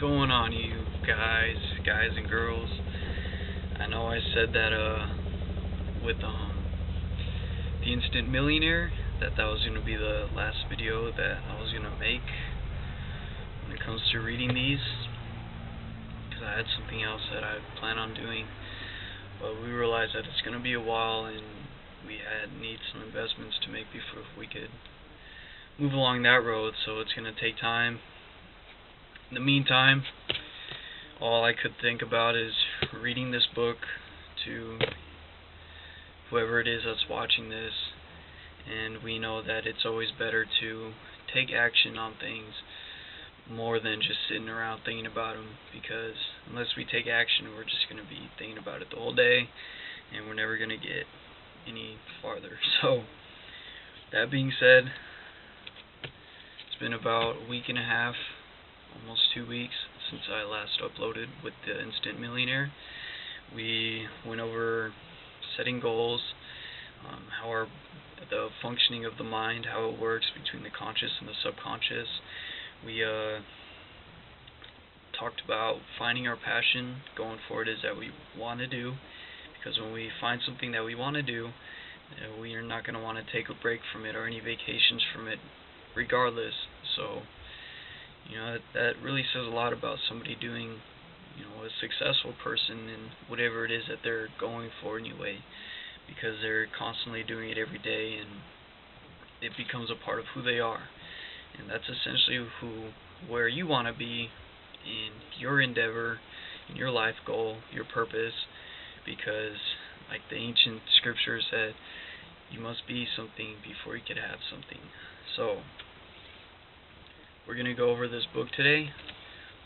going on, you guys and girls? I know I said that with the Instant Millionaire that was gonna be the last video that I was gonna make when it comes to reading these, because I had something else that I plan on doing, but we realized that it's gonna be a while and we need some investments to make before we could move along that road, so it's gonna take time. In the meantime, all I could think about is reading this book to whoever it is that's watching this, and we know that it's always better to take action on things more than just sitting around thinking about them, because unless we take action, we're just going to be thinking about it the whole day, and we're never going to get any farther. So, that being said, it's been about a week and a half, almost 2 weeks, since I last uploaded with the Instant Millionaire. We went over setting goals, how the functioning of the mind, how it works between the conscious and the subconscious. We talked about finding our passion, going for what it is that we want to do, because when we find something that we want to do, we are not going to want to take a break from it or any vacations from it regardless. So, that really says a lot about somebody doing, a successful person in whatever it is that they're going for anyway, because they're constantly doing it every day and it becomes a part of who they are. And that's essentially where you want to be in your endeavor, in your life goal, your purpose, because like the ancient scripture said, you must be something before you could have something. So, we're going to go over this book today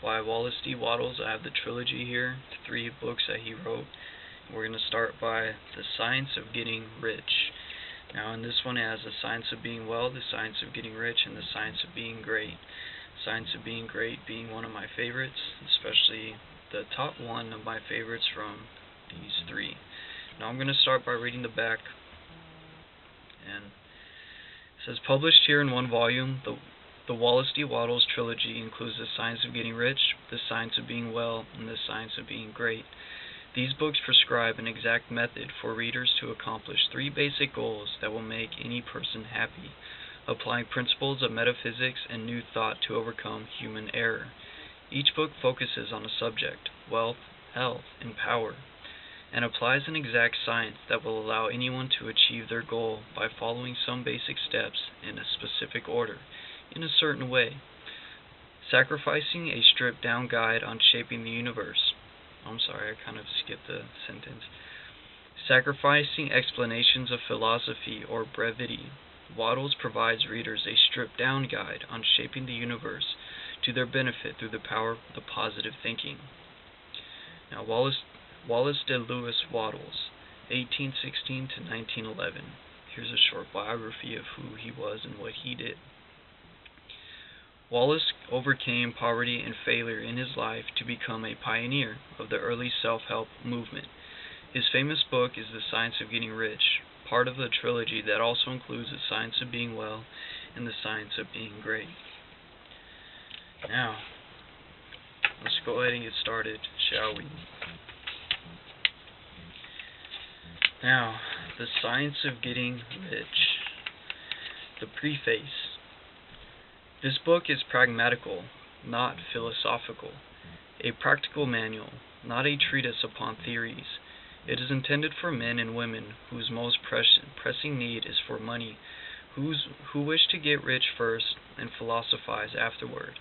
by Wallace D. Wattles. I have the trilogy here, 3 books that he wrote. We're going to start by The Science of Getting Rich. Now, in this one it has The Science of Being Well, The Science of Getting Rich, and The Science of Being Great. Science of Being Great being one of my favorites, especially the top one of my favorites from these 3. Now I'm going to start by reading the back. And it says, published here in one volume, the Wallace D. Wattles trilogy includes The Science of Getting Rich, The Science of Being Well, and The Science of Being Great. These books prescribe an exact method for readers to accomplish 3 basic goals that will make any person happy, applying principles of metaphysics and new thought to overcome human error. Each book focuses on a subject, wealth, health, and power, and applies an exact science that will allow anyone to achieve their goal by following some basic steps in a specific order, in a certain way. Sacrificing a stripped-down guide on shaping the universe. I'm sorry, I kind of skipped the sentence. Sacrificing explanations of philosophy or brevity, Wattles provides readers a stripped-down guide on shaping the universe to their benefit through the power of the positive thinking. Now, Wallace de Lewis Wattles, 1816 to 1911. Here's a short biography of who he was and what he did. Wallace overcame poverty and failure in his life to become a pioneer of the early self-help movement. His famous book is The Science of Getting Rich, part of the trilogy that also includes The Science of Being Well and The Science of Being Great. Now, let's go ahead and get started, shall we? Now, The Science of Getting Rich. The Preface. This book is pragmatical, not philosophical, a practical manual, not a treatise upon theories. It is intended for men and women whose most pressing need is for money, who wish to get rich first and philosophize afterward.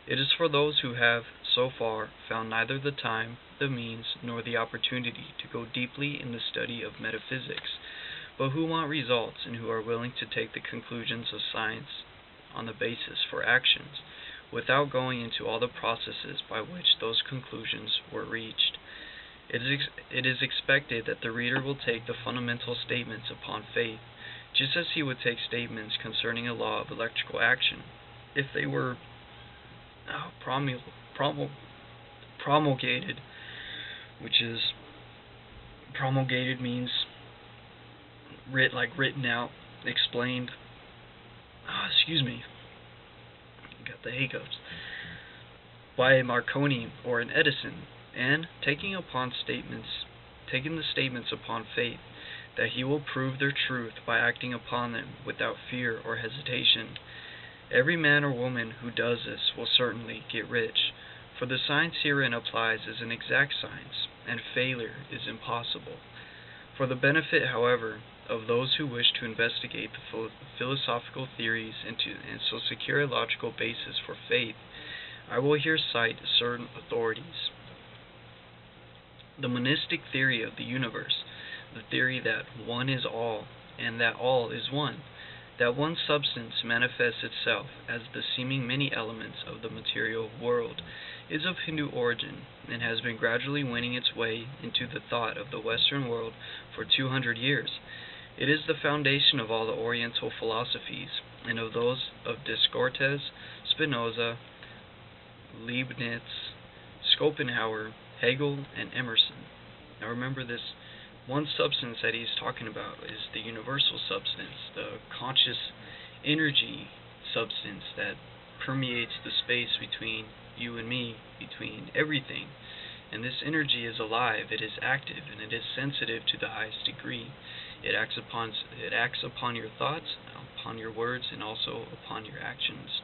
It is for those who have, so far, found neither the time, the means, nor the opportunity to go deeply in the study of metaphysics, but who want results and who are willing to take the conclusions of science on the basis for actions, without going into all the processes by which those conclusions were reached. It is expected that the reader will take the fundamental statements upon faith, just as he would take statements concerning a law of electrical action, if they were promulgated, which is, promulgated means written out, explained. Excuse me, got the hiccups. by a Marconi or an Edison, and taking the statements upon faith that he will prove their truth by acting upon them without fear or hesitation. Every man or woman who does this will certainly get rich, for the science herein applies as an exact science, and failure is impossible. For the benefit, however, of those who wish to investigate the philosophical theories and so secure a logical basis for faith, I will here cite certain authorities. The monistic theory of the universe, the theory that one is all, and that all is one, that one substance manifests itself as the seeming many elements of the material world, is of Hindu origin, and has been gradually winning its way into the thought of the Western world for 200 years. It is the foundation of all the Oriental philosophies, and of those of Descartes, Spinoza, Leibniz, Schopenhauer, Hegel, and Emerson. Now remember, this one substance that he's talking about is the universal substance, the conscious energy substance that permeates the space between you and me, between everything. And this energy is alive, it is active, and it is sensitive to the highest degree. It acts upon your thoughts, upon your words, and also upon your actions.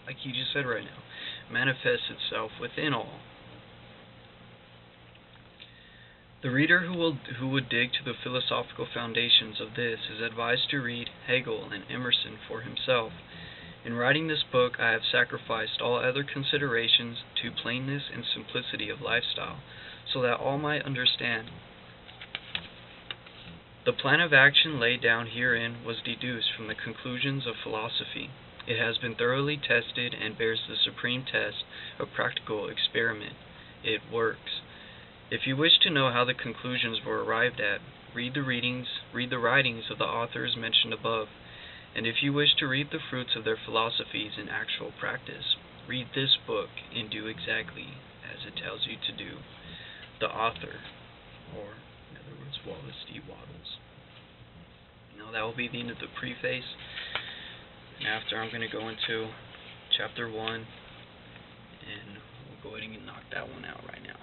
Like he just said right now, manifests itself within all. The reader who would dig to the philosophical foundations of this is advised to read Hegel and Emerson for himself. In writing this book, I have sacrificed all other considerations to plainness and simplicity of lifestyle, so that all might understand. The plan of action laid down herein was deduced from the conclusions of philosophy. It has been thoroughly tested and bears the supreme test of practical experiment. It works. If you wish to know how the conclusions were arrived at, read the writings of the authors mentioned above. And if you wish to reap the fruits of their philosophies in actual practice, read this book and do exactly as it tells you to do. The author, or in other words, Wallace D. Wattles. Now that will be the end of the preface. And after, I'm going to go into chapter 1, and we'll go ahead and knock that one out right now.